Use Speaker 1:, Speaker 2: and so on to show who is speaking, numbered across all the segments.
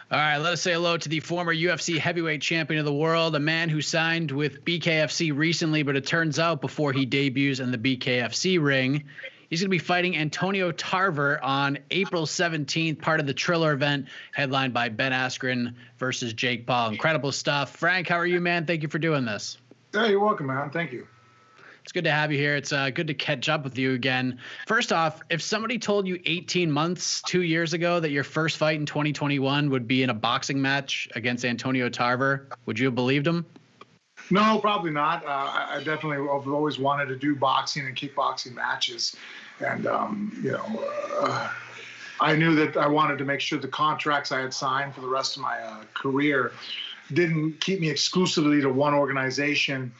Speaker 1: All right, let us say hello to the former UFC heavyweight champion of the world, a man who signed with Bkfc recently, but it turns out before he debuts in the Bkfc ring, he's going to be fighting Antonio Tarver on April 17th, part of the Triller event, headlined by Ben Askren versus Jake Paul. Incredible stuff. Frank, how are you, man? Thank you for doing this.
Speaker 2: Yeah, you're welcome, man. Thank you.
Speaker 1: It's good to have you here. It's good to catch up with you again. First off, if somebody told you 18 months, 2 years ago that your first fight in 2021 would be in a boxing match against Antonio Tarver, would you have believed him?
Speaker 2: No, probably not. I definitely have always wanted to do boxing and kickboxing matches. And, I knew that I wanted to make sure the contracts I had signed for the rest of my career didn't keep me exclusively to one organization,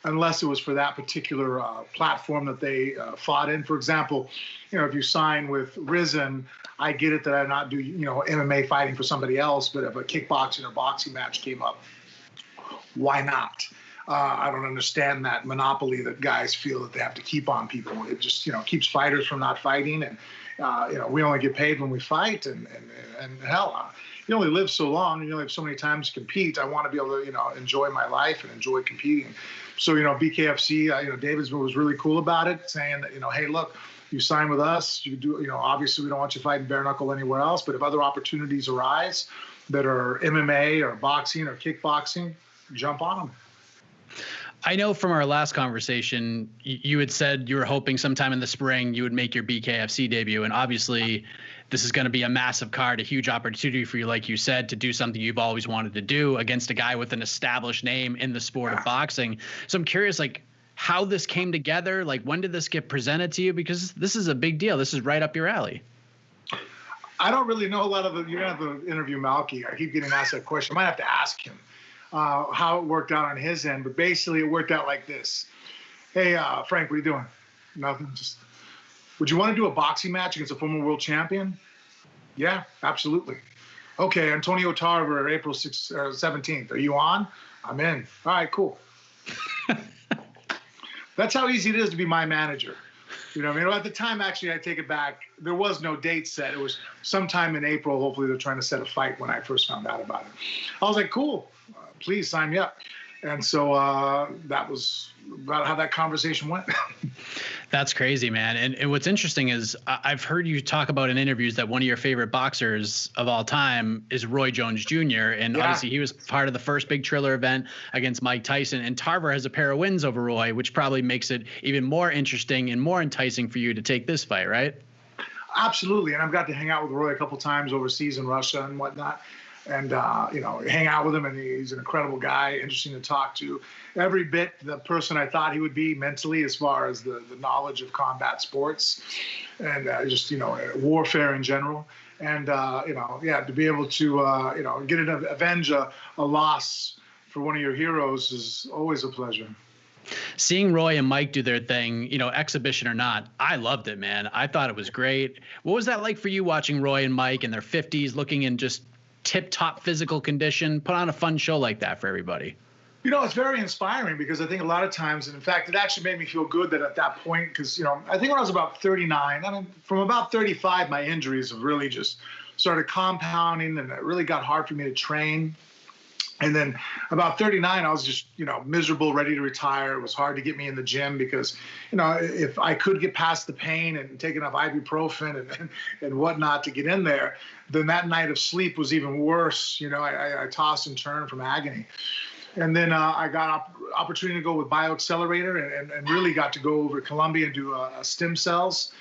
Speaker 2: unless it was for that particular platform that they fought in. For example, if you sign with Risen, I get it that I not do, MMA fighting for somebody else, but if a kickboxing or boxing match came up, why not? I don't understand that monopoly that guys feel that they have to keep on people. It just, keeps fighters from not fighting. And, we only get paid when we fight. And hell, you only live so long and you only have so many times to compete. I want to be able to, enjoy my life and enjoy competing. So, BKFC, David was really cool about it, saying that, hey, look, you sign with us, you do, obviously we don't want you fighting bare knuckle anywhere else, but if other opportunities arise that are MMA or boxing or kickboxing, jump on them.
Speaker 1: I know from our last conversation, you had said you were hoping sometime in the spring you would make your Bkfc debut. And obviously this is going to be a massive card, a huge opportunity for you, like you said, to do something you've always wanted to do against a guy with an established name in the sport of boxing. So I'm curious, how this came together. When did this get presented to you? Because this is a big deal. This is right up your alley.
Speaker 2: I don't really know a lot of you're going to have to interview Malky. I keep getting asked that question. I might have to ask him how it worked out on his end, but basically it worked out like this. Hey, Frank, what are you doing? Nothing. Just, would you want to do a boxing match against a former world champion? Yeah, absolutely. Okay, Antonio Tarver, April 17th. Are you on? I'm in. All right, cool. That's how easy it is to be my manager. At the time, actually, I take it back. There was no date set. It was sometime in April. Hopefully, they're trying to set a fight when I first found out about it. I was like, cool. Please sign me up. And so that was about how that conversation went.
Speaker 1: That's crazy, man. And what's interesting is I've heard you talk about in interviews that one of your favorite boxers of all time is Roy Jones Jr. And obviously he was part of the first big Triller event against Mike Tyson. And Tarver has a pair of wins over Roy, which probably makes it even more interesting and more enticing for you to take this fight, right?
Speaker 2: Absolutely. And I've got to hang out with Roy a couple times overseas in Russia and whatnot. And, hang out with him, and he's an incredible guy, interesting to talk to. Every bit the person I thought he would be mentally, as far as the knowledge of combat sports and just, warfare in general. And, to be able to, get an avenge a loss for one of your heroes is always a pleasure.
Speaker 1: Seeing Roy and Mike do their thing, exhibition or not, I loved it, man. I thought it was great. What was that like for you, watching Roy and Mike in their 50s, looking in just tip-top physical condition, put on a fun show like that for everybody?
Speaker 2: It's very inspiring, because I think a lot of times, and in fact, it actually made me feel good that at that point, because, I think when I was about 39, from about 35, my injuries have really just started compounding, and it really got hard for me to train. And then about 39, I was just, miserable, ready to retire. It was hard to get me in the gym because, if I could get past the pain and take enough ibuprofen and whatnot to get in there, then that night of sleep was even worse. I tossed and turned from agony. And then I got opportunity to go with BioAccelerator and really got to go over to Colombia and do stem cells.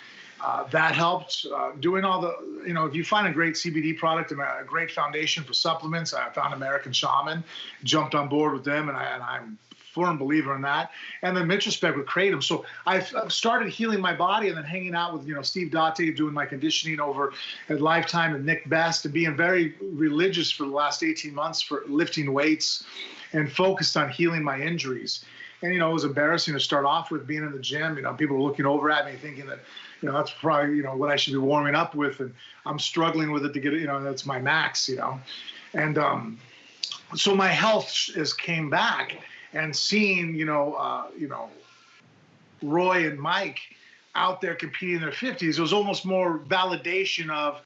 Speaker 2: That helped. Doing all the, if you find a great CBD product and a great foundation for supplements, I found American Shaman, jumped on board with them, and I'm a firm believer in that. And then Mitrospect with Kratom. So I've started healing my body, and then hanging out with, Steve Date, doing my conditioning over at Lifetime, and Nick Best, and being very religious for the last 18 months for lifting weights and focused on healing my injuries. And, it was embarrassing to start off with, being in the gym. People were looking over at me thinking that, that's probably, what I should be warming up with. And I'm struggling with it to get it, that's my max, And so my health came back, and seeing, Roy and Mike out there competing in their 50s, it was almost more validation of,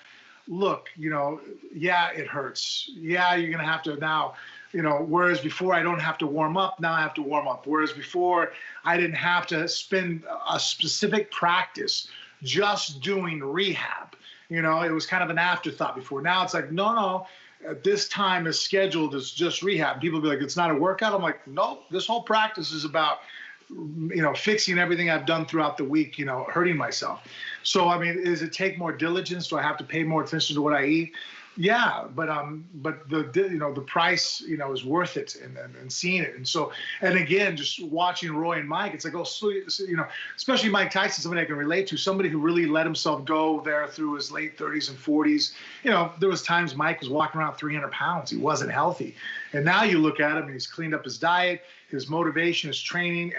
Speaker 2: look, yeah, it hurts. Yeah, you're going to have to now, whereas before I don't have to warm up, now I have to warm up. Whereas before I didn't have to spend a specific practice just doing rehab. It was kind of an afterthought before. Now it's like, no, at this time is scheduled as just rehab. People be like, it's not a workout. I'm like, no, this whole practice is about, fixing everything I've done throughout the week, hurting myself. So, I mean, does it take more diligence? Do I have to pay more attention to what I eat? Yeah, but the price, is worth it, and seeing it. And so, and again, just watching Roy and Mike, it's like, especially Mike Tyson, somebody I can relate to, somebody who really let himself go there through his late 30s and 40s. There was times Mike was walking around 300 pounds. He wasn't healthy. And now you look at him and he's cleaned up his diet, his motivation, his training,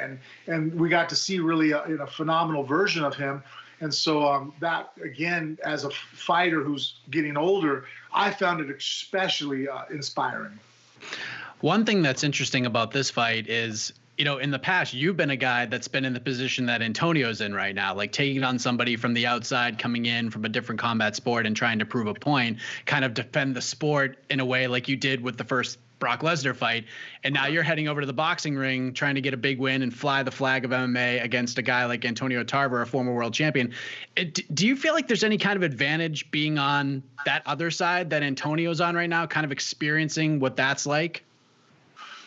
Speaker 2: and we got to see really a phenomenal version of him. And so that, again, as a fighter who's getting older, I found it especially inspiring.
Speaker 1: One thing that's interesting about this fight is, in the past, you've been a guy that's been in the position that Antonio's in right now, like taking on somebody from the outside, coming in from a different combat sport and trying to prove a point, kind of defend the sport in a way like you did with the first Brock Lesnar fight. And now you're heading over to the boxing ring trying to get a big win and fly the flag of MMA against a guy like Antonio Tarver, a former world champion. Do you feel like there's any kind of advantage being on that other side that Antonio's on right now, kind of experiencing what that's like?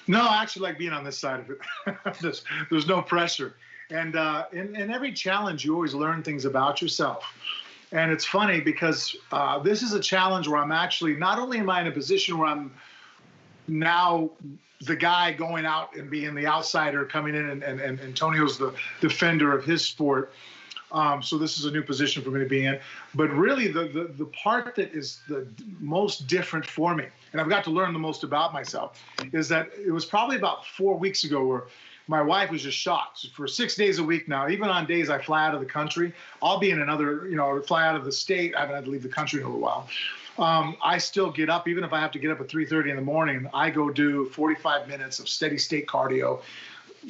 Speaker 2: No, I actually like being on this side of it. There's no pressure. And in every challenge, you always learn things about yourself. And it's funny because this is a challenge where I'm actually, not only am I in a position where I'm now the guy going out and being the outsider coming in, and Antonio's the defender of his sport. So this is a new position for me to be in. But really the part that is the most different for me, and I've got to learn the most about myself, is that it was probably about 4 weeks ago where my wife was just shocked. For 6 days a week now, even on days I fly out of the country, I'll be in another, fly out of the state. I haven't had to leave the country in a little while. I still get up, even if I have to get up at 3:30 in the morning, I go do 45 minutes of steady state cardio.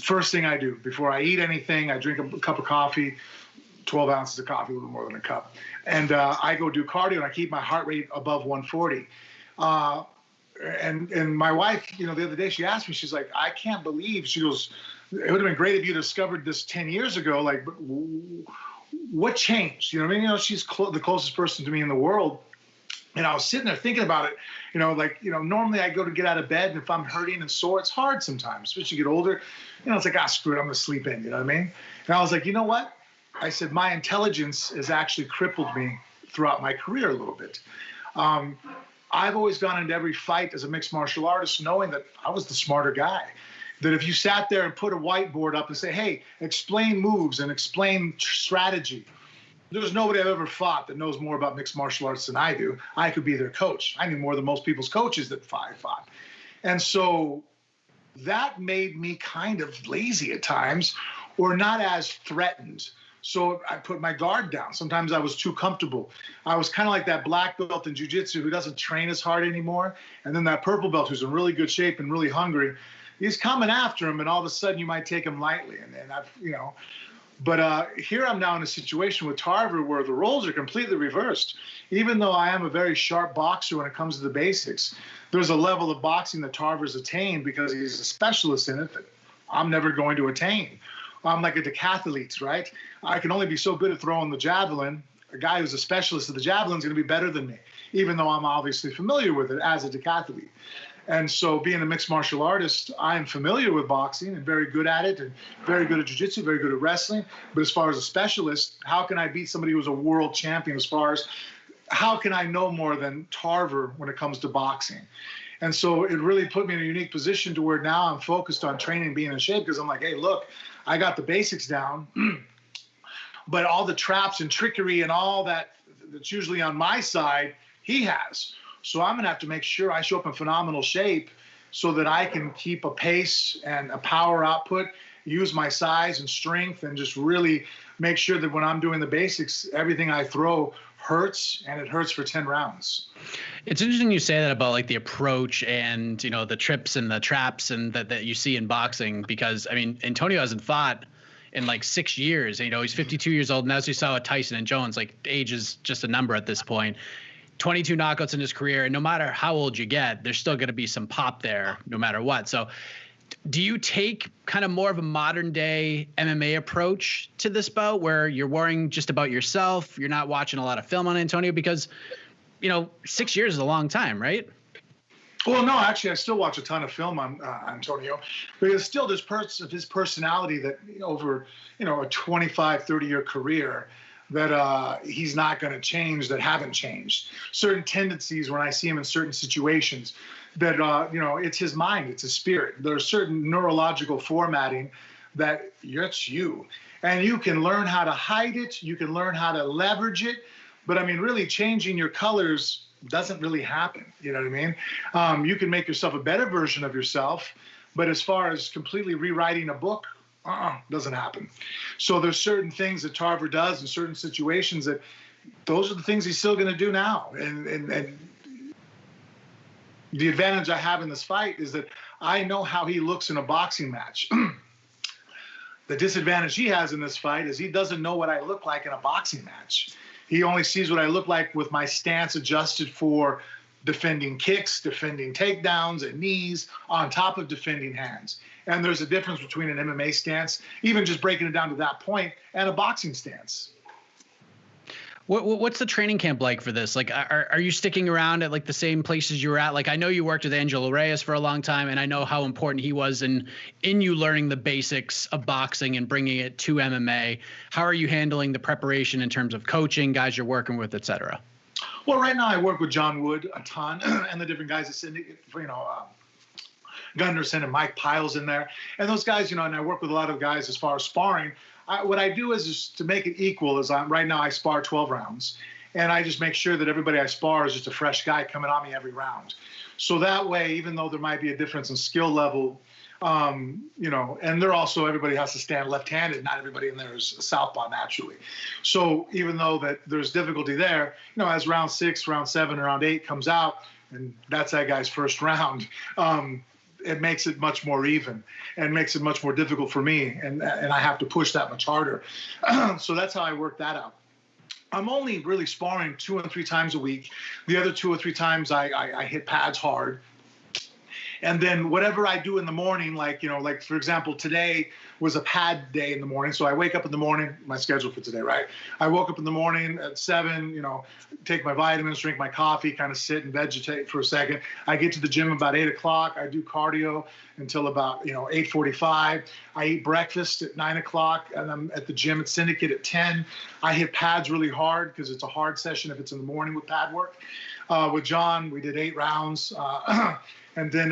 Speaker 2: First thing I do before I eat anything, I drink a cup of coffee, 12 ounces of coffee, a little more than a cup. And I go do cardio and I keep my heart rate above 140. And my wife, the other day she asked me, she's like, I can't believe, she goes, it would have been great if you discovered this 10 years ago. Like, but what changed? She's the closest person to me in the world. And I was sitting there thinking about it, normally I go to get out of bed, and if I'm hurting and sore, it's hard sometimes, especially as you get older. It's like, screw it, I'm going to sleep in, you know what I mean? And I was like, you know what? I said, my intelligence has actually crippled me throughout my career a little bit. I've always gone into every fight as a mixed martial artist knowing that I was the smarter guy. That if you sat there and put a whiteboard up and say, hey, explain moves and explain strategy, there's nobody I've ever fought that knows more about mixed martial arts than I do. I could be their coach. I knew more than most people's coaches that fought. And so that made me kind of lazy at times, or not as threatened. So I put my guard down. Sometimes I was too comfortable. I was kind of like that black belt in jiu-jitsu who doesn't train as hard anymore. And then that purple belt who's in really good shape and really hungry. He's coming after him, and all of a sudden you might take him lightly. And I've, But here I'm now in a situation with Tarver where the roles are completely reversed. Even though I am a very sharp boxer when it comes to the basics, there's a level of boxing that Tarver's attained because he's a specialist in it that I'm never going to attain. I'm like a decathlete, right? I can only be so good at throwing the javelin. A guy who's a specialist of the javelin is going to be better than me, even though I'm obviously familiar with it as a decathlete. And so being a mixed martial artist, I'm familiar with boxing and very good at it, and very good at jiu-jitsu, very good at wrestling. But as far as a specialist, how can I beat somebody who's a world champion? As far as how can I know more than Tarver when it comes to boxing? And so it really put me in a unique position to where now I'm focused on training and being in shape, because I'm like, hey, look, I got the basics down, but all the traps and trickery and all that's usually on my side, he has. So I'm going to have to make sure I show up in phenomenal shape so that I can keep a pace and a power output, use my size and strength, and just really make sure that when I'm doing the basics, everything I throw hurts, and it hurts for 10 rounds.
Speaker 1: It's interesting you say that about like the approach and, the trips and the traps and that you see in boxing, because, I mean, Antonio hasn't fought in like 6 years. He's 52 years old. And as you saw with Tyson and Jones, like age is just a number at this point. 22 knockouts in his career, and no matter how old you get, there's still going to be some pop there no matter what. So do you take kind of more of a modern day MMA approach to this bout where you're worrying just about yourself? You're not watching a lot of film on Antonio because, 6 years is a long time, right?
Speaker 2: Well, no, actually, I still watch a ton of film on Antonio, because still there's parts of his personality that over, a 25, 30-year career that he's not going to change, that haven't changed. Certain tendencies when I see him in certain situations that, it's his mind, it's his spirit. There's certain neurological formatting that it's you. And you can learn how to hide it. You can learn how to leverage it. But, really changing your colors doesn't really happen. You know what I mean? You can make yourself a better version of yourself. But as far as completely rewriting a book, doesn't happen. So there's certain things that Tarver does in certain situations that those are the things he's still going to do now. And the advantage I have in this fight is that I know how he looks in a boxing match. The disadvantage he has in this fight is he doesn't know what I look like in a boxing match. He only sees what I look like with my stance adjusted for defending kicks, defending takedowns and knees on top of defending hands. And there's a difference between an MMA stance, even just breaking it down to that point, and a boxing stance.
Speaker 1: What's the training camp like for this? Like, are you sticking around at like the same places you were at? Like, I know you worked with Angelo Reyes for a long time, and I know how important he was in you learning the basics of boxing and bringing it to MMA. How are you handling the preparation in terms of coaching, guys you're working with, et cetera?
Speaker 2: Well, right now I work with John Wood a ton, and the different guys that Syndicate, Gunderson and Mike Piles in there, and those guys, and I work with a lot of guys as far as sparring. What I do is to make it equal. Right now I spar 12 rounds, and I just make sure that everybody I spar is just a fresh guy coming on me every round. So that way, even though there might be a difference in skill level, and they're also, everybody has to stand left-handed. Not everybody in there is a southpaw naturally. So even though that there's difficulty there, as round 6, round 7, round 8 comes out, and that's that guy's first round, it makes it much more even and makes it much more difficult for me. And I have to push that much harder. So that's how I work that out. I'm only really sparring 2 and 3 times a week. The other 2 or 3 times I hit pads hard. And then whatever I do in the morning, like for example, today was a pad day in the morning. So I wake up in the morning, my schedule for today, right? I woke up in the morning at 7, take my vitamins, drink my coffee, kind of sit and vegetate for a second. I get to the gym about 8 o'clock. I do cardio until about, 8:45. I eat breakfast at 9 o'clock, and I'm at the gym at Syndicate at 10. I hit pads really hard because it's a hard session if it's in the morning with pad work. With John, we did 8 rounds. And then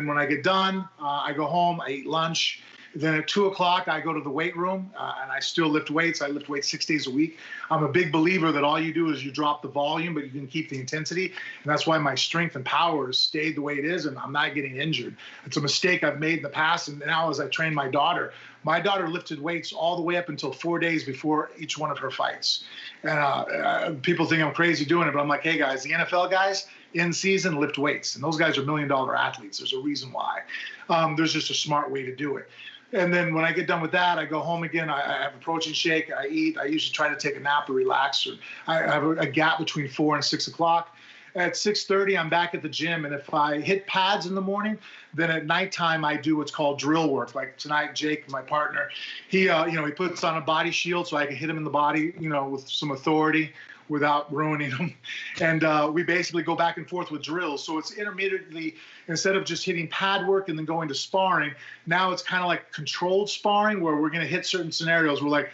Speaker 2: when I get done, I go home, I eat lunch. Then at 2 o'clock, I go to the weight room, and I still lift weights. I lift weights 6 days a week. I'm a big believer that all you do is you drop the volume, but you can keep the intensity. And that's why my strength and power has stayed the way it is, and I'm not getting injured. It's a mistake I've made in the past. And now as I train my daughter lifted weights all the way up until 4 days before each one of her fights. And people think I'm crazy doing it, but I'm like, hey, guys, the NFL guys in season lift weights. And those guys are $1 million athletes. There's a reason why. There's just a smart way to do it. And then when I get done with that, I go home again. I have a protein shake. I eat. I usually try to take a nap or relax. Or I have a gap between 4 and 6 o'clock. At 6:30, I'm back at the gym. And if I hit pads in the morning, then at nighttime, I do what's called drill work. Like tonight, Jake, my partner, he puts on a body shield so I can hit him in the body, with some authority without ruining them. And we basically go back and forth with drills. So it's intermittently, instead of just hitting pad work and then going to sparring, now it's kind of like controlled sparring where we're going to hit certain scenarios. We're like,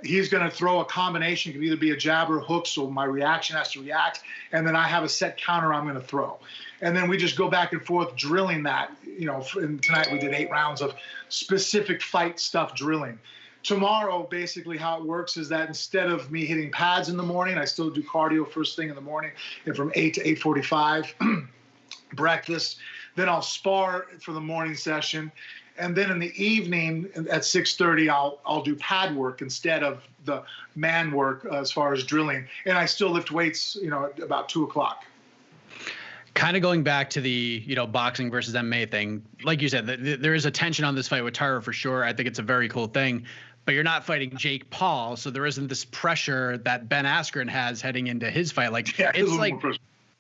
Speaker 2: he's going to throw a combination. It can either be a jab or a hook, so my reaction has to react. And then I have a set counter I'm going to throw. And then we just go back and forth drilling that. And tonight we did 8 rounds of specific fight stuff drilling. Tomorrow, basically how it works is that instead of me hitting pads in the morning, I still do cardio first thing in the morning, and from 8 to 8:45, breakfast. Then I'll spar for the morning session. And then in the evening at 6:30, I'll do pad work instead of the man work as far as drilling. And I still lift weights, at about 2 o'clock.
Speaker 1: Kind of going back to the, boxing versus MMA thing, like you said, there is a tension on this fight with Tarver for sure. I think it's a very cool thing, but you're not fighting Jake Paul, so there isn't this pressure that Ben Askren has heading into his fight. Like,
Speaker 2: yeah,
Speaker 1: it's like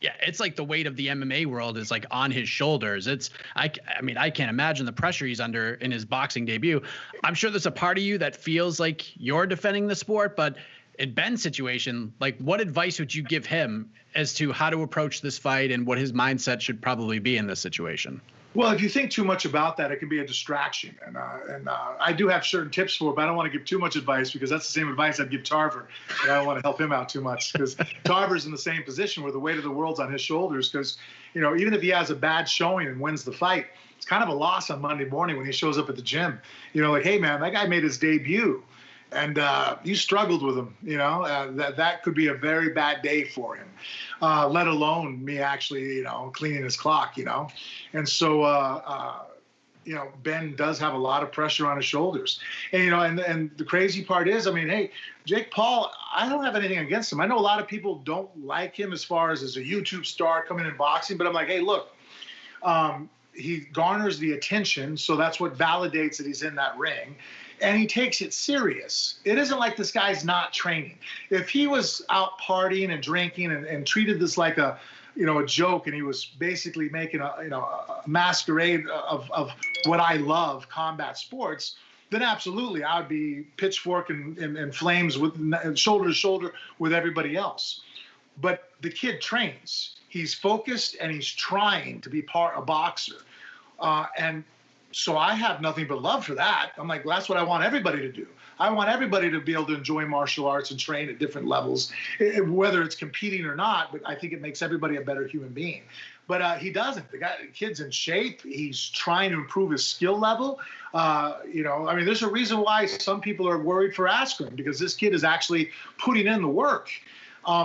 Speaker 1: Yeah, it's like the weight of the MMA world is like on his shoulders. I mean, I can't imagine the pressure he's under in his boxing debut. I'm sure there's a part of you that feels like you're defending the sport, but in Ben's situation, like what advice would you give him as to how to approach this fight and what his mindset should probably be in this situation?
Speaker 2: Well, if you think too much about that, it can be a distraction. And I do have certain tips for it, but I don't want to give too much advice because that's the same advice I'd give Tarver. And I don't want to help him out too much because Tarver's in the same position where the weight of the world's on his shoulders. Because, even if he has a bad showing and wins the fight, it's kind of a loss on Monday morning when he shows up at the gym. Like, hey, man, that guy made his debut. And you struggled with him, that could be a very bad day for him, let alone me actually, cleaning his clock, And so, Ben does have a lot of pressure on his shoulders. And, and the crazy part is, hey, Jake Paul, I don't have anything against him. I know a lot of people don't like him as far as a YouTube star coming in boxing, but I'm like, hey, look, he garners the attention, so that's what validates that he's in that ring. And he takes it serious. It isn't like this guy's not training. If he was out partying and drinking and treated this like a joke, and he was basically making a masquerade of what I love, combat sports, then absolutely I would be pitchfork and flames with shoulder to shoulder with everybody else. But the kid trains. He's focused and he's trying to be a boxer. And so I have nothing but love for that. I'm like, well, that's what I want everybody to do. I want everybody to be able to enjoy martial arts and train at different levels, whether it's competing or not. But I think it makes everybody a better human being. But he doesn't. The kid's in shape. He's trying to improve his skill level. There's a reason why some people are worried for Askren, because this kid is actually putting in the work.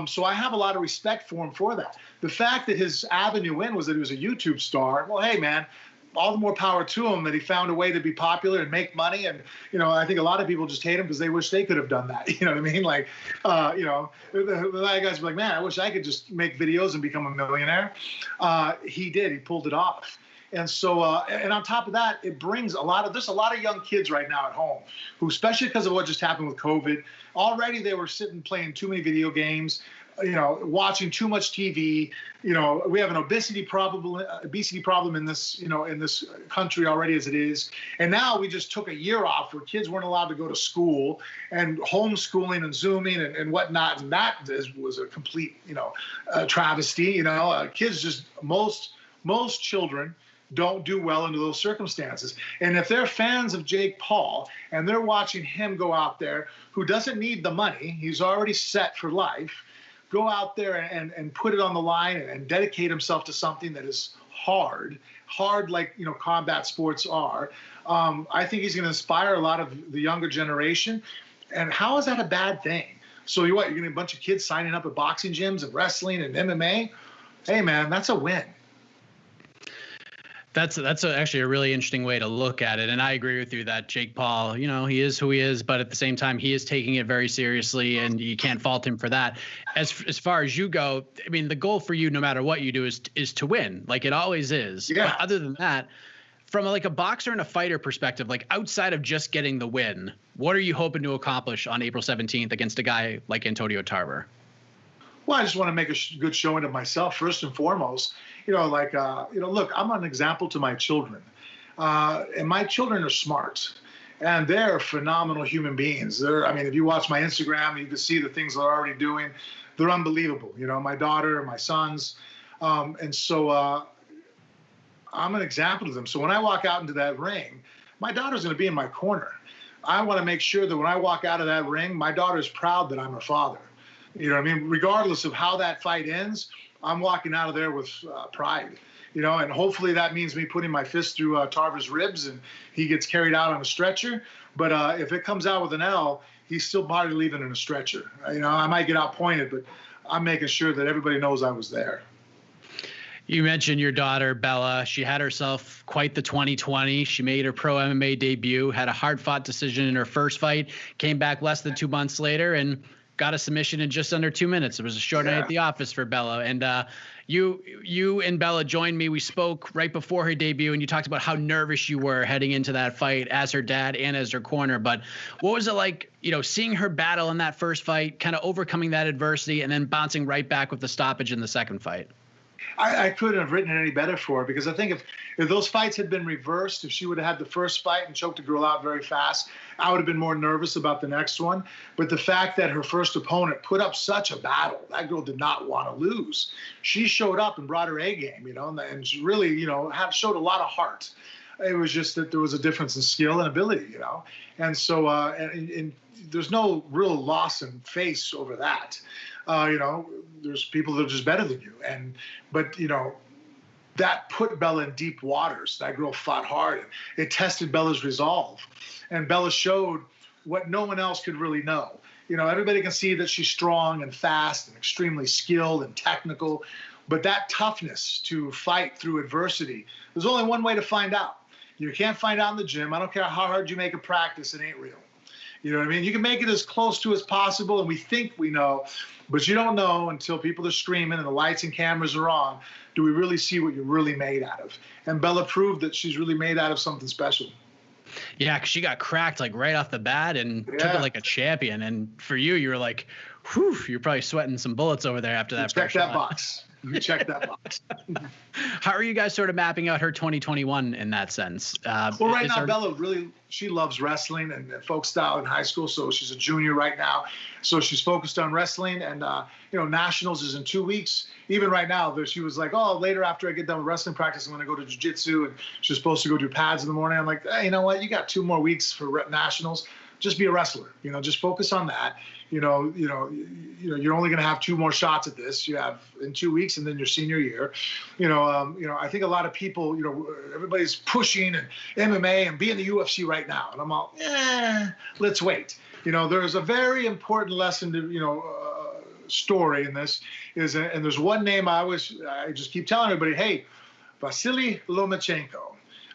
Speaker 2: So I have a lot of respect for him for that. The fact that his avenue in was that he was a YouTube star, well, hey, man, all the more power to him that he found a way to be popular and make money. And, I think a lot of people just hate him because they wish they could have done that. You know what I mean? Like, the guys were like, man, I wish I could just make videos and become a millionaire. He did. He pulled it off. And so, and on top of that, it brings there's a lot of young kids right now at home who, especially because of what just happened with COVID, already they were sitting playing too many video games, watching too much TV. We have an obesity problem in this, in this country already as it is. And now we just took a year off where kids weren't allowed to go to school, and homeschooling and Zooming and whatnot. And that was a complete, travesty. Kids just, most children don't do well under those circumstances. And if they're fans of Jake Paul and they're watching him go out there, who doesn't need the money, he's already set for life, go out there and put it on the line and dedicate himself to something that is hard like, combat sports are. I think he's going to inspire a lot of the younger generation. And how is that a bad thing? So you're going to have a bunch of kids signing up at boxing gyms and wrestling and MMA? Hey, man, that's a win.
Speaker 1: That's actually a really interesting way to look at it. And I agree with you that Jake Paul, he is who he is, but at the same time, he is taking it very seriously, and you can't fault him for that. As far as you go, the goal for you, no matter what you do, is to win, like it always is.
Speaker 2: Yeah.
Speaker 1: But other than that, from a boxer and a fighter perspective, like outside of just getting the win, what are you hoping to accomplish on April 17th against a guy like Antonio Tarver?
Speaker 2: Well, I just want to make a good showing of myself first and foremost. Look, I'm an example to my children, and my children are smart, and they're phenomenal human beings. If you watch my Instagram, you can see the things they're already doing. They're unbelievable. My daughter, my sons, and so I'm an example to them. So when I walk out into that ring, my daughter's going to be in my corner. I want to make sure that when I walk out of that ring, my daughter's proud that I'm her father. Regardless of how that fight ends, I'm walking out of there with pride, and hopefully that means me putting my fist through Tarver's ribs and he gets carried out on a stretcher. But if it comes out with an L, he's still probably leaving in a stretcher. I might get outpointed, but I'm making sure that everybody knows I was there.
Speaker 1: You mentioned your daughter, Bella. She had herself quite the 2020. She made her pro MMA debut, had a hard-fought decision in her first fight, came back less than 2 months later, and got a submission in just under 2 minutes. It was a short night at the office for Bella. And you and Bella joined me. We spoke right before her debut, and you talked about how nervous you were heading into that fight as her dad and as her corner. But what was it like, seeing her battle in that first fight, kind of overcoming that adversity and then bouncing right back with the stoppage in the second fight?
Speaker 2: I couldn't have written it any better for her, because I think if those fights had been reversed, if she would have had the first fight and choked a girl out very fast, I would have been more nervous about the next one. But the fact that her first opponent put up such a battle, that girl did not want to lose. She showed up and brought her A game, and she really, showed a lot of heart. It was just that there was a difference in skill and ability, and so and there's no real loss in face over that. There's people that are just better than you, but that put Bella in deep waters. That girl fought hard. It tested Bella's resolve, and Bella showed what no one else could really know. Everybody can see that she's strong and fast and extremely skilled and technical, but that toughness to fight through adversity, there's only one way to find out. You can't find out in the gym. I don't care how hard you make a practice, it ain't real. You know what I mean? You can make it as close to as possible, and we think we know, but you don't know until people are screaming and the lights and cameras are on. Do we really see what you're really made out of? And Bella proved that she's really made out of something special.
Speaker 1: Yeah, because she got cracked like right off the bat and took it like a champion. And for you, you were like, whew, you're probably sweating some bullets over there after that.
Speaker 2: Check that box. You check that box.
Speaker 1: How are you guys sort of mapping out her 2021 in that sense?
Speaker 2: Well, right now, Bella really, she loves wrestling and folk style in high school. So she's a junior right now. So she's focused on wrestling, and, nationals is in 2 weeks. Even right now, she was like, oh, later after I get done with wrestling practice, I'm going to go to jiu-jitsu. And she's supposed to go do pads in the morning. I'm like, hey, you know what? You got 2 more weeks for nationals. Just be a wrestler, just focus on that. You're only going to have 2 more shots at this. You have in 2 weeks, and then your senior year. I think a lot of people, everybody's pushing and MMA and be in the UFC right now, and I'm all, let's wait. There's a very important lesson to, story in this and there's one name I just keep telling everybody, hey, Vasily Lomachenko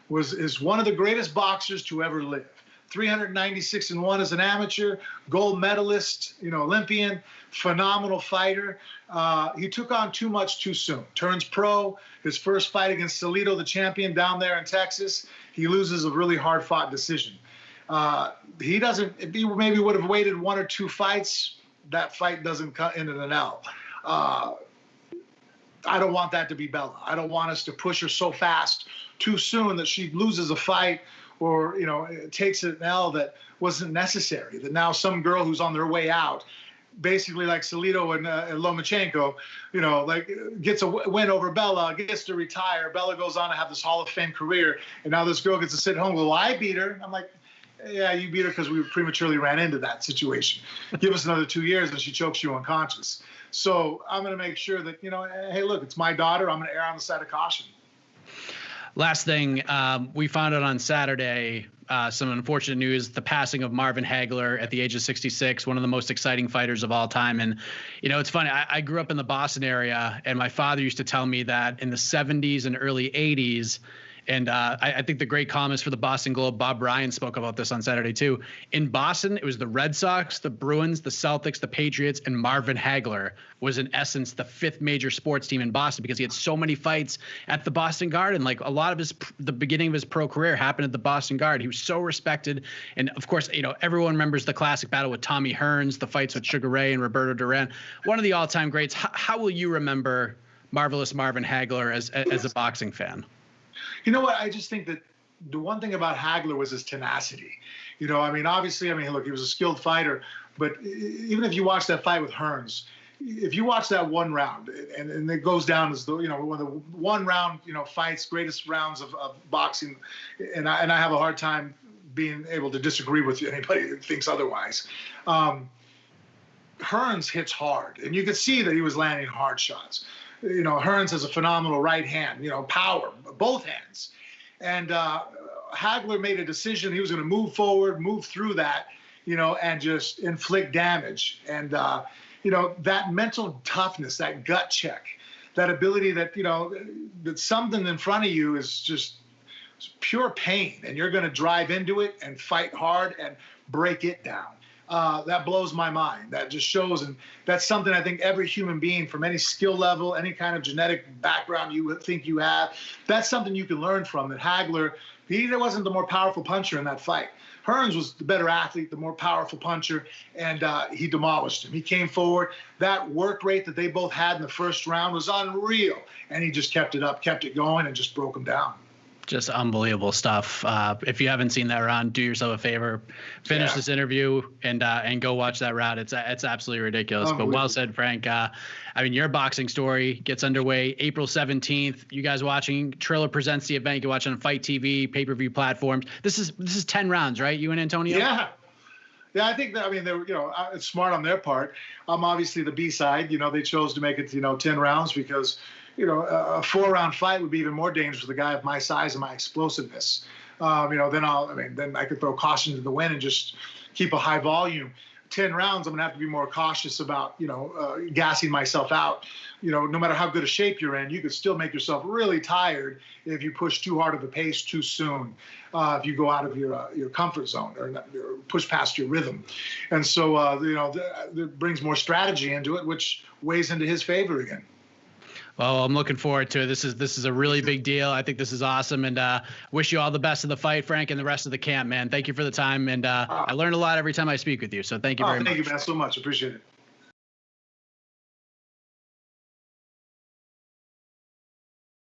Speaker 2: is one of the greatest boxers to ever live. 396-1 as an amateur, gold medalist, Olympian, phenomenal fighter. He took on too much too soon. Turns pro. His first fight against Salido, the champion down there in Texas, he loses a really hard-fought decision. If he maybe would have waited 1 or 2 fights, that fight doesn't cut into an L. I don't want that to be Bella. I don't want us to push her so fast too soon that she loses a fight or, takes an L that wasn't necessary, that now some girl who's on their way out, basically like Salido and Lomachenko, gets a win over Bella, gets to retire. Bella goes on to have this Hall of Fame career, and now this girl gets to sit home. Well, I beat her. I'm like, yeah, you beat her because we prematurely ran into that situation. Give us another 2 years and she chokes you unconscious. So I'm going to make sure that, hey, look, it's my daughter. I'm going to err on the side of caution.
Speaker 1: Last thing, we found out on Saturday, some unfortunate news, the passing of Marvin Hagler at the age of 66, one of the most exciting fighters of all time. And, it's funny, I grew up in the Boston area, and my father used to tell me that in the 70s and early 80s, and I think the great columnist for the Boston Globe, Bob Bryan, spoke about this on Saturday too. In Boston, it was the Red Sox, the Bruins, the Celtics, the Patriots, and Marvin Hagler was in essence the 5th major sports team in Boston because he had so many fights at the Boston Garden. Like a lot of the beginning of his pro career happened at the Boston Garden. He was so respected. And of course, everyone remembers the classic battle with Tommy Hearns, the fights with Sugar Ray and Roberto Duran, one of the all-time greats. How will you remember marvelous Marvin Hagler as a boxing fan?
Speaker 2: You know what? I just think that the one thing about Hagler was his tenacity. Obviously, look, he was a skilled fighter, but even if you watch that fight with Hearns, if you watch that one round, and it goes down as one of the one round, fights, greatest rounds of boxing, and I have a hard time being able to disagree with anybody that thinks otherwise. Hearns hits hard, and you could see that he was landing hard shots. Hearns has a phenomenal right hand, power, both hands. And Hagler made a decision. He was going to move forward, move through that, and just inflict damage. And, that mental toughness, that gut check, that ability that, that something in front of you is just pure pain, and you're going to drive into it and fight hard and break it down. that blows my mind. That just shows, and that's something I think every human being, from any skill level, any kind of genetic background you would think you have, that's something you can learn from. That Hagler, he wasn't the more powerful puncher in that fight. Hearns was the better athlete, the more powerful puncher, and he demolished him. He came forward. That work rate that they both had in the first round was unreal, and he just kept it up, kept it going, and just broke him down.
Speaker 1: Just unbelievable stuff. If you haven't seen that round, do yourself a favor, finish this interview and go watch that round. It's absolutely ridiculous. But well said, Frank. I mean, your boxing story gets underway April 17th. You guys watching? Triller presents the event. You can watch it on Fight TV, pay-per-view platforms. This is 10 rounds, right? You and Antonio?
Speaker 2: Yeah. Yeah, I think that, I mean, they were, it's smart on their part. I'm obviously the B-side. They chose to make it, 10 rounds because, a 4-round fight would be even more dangerous with a guy of my size and my explosiveness. Then I could throw caution to the wind and just keep a high volume. 10 rounds, I'm gonna have to be more cautious about, gassing myself out. No matter how good a shape you're in, you could still make yourself really tired if you push too hard of a pace too soon. If you go out of your comfort zone or push past your rhythm. And so, that brings more strategy into it, which weighs into his favor again.
Speaker 1: Well, I'm looking forward to it. This is a really big deal. I think this is awesome, and wish you all the best of the fight, Frank, and the rest of the camp, man. Thank you for the time, and I learn a lot every time I speak with you. So thank you very much.
Speaker 2: Thank you, man, so much. Appreciate it.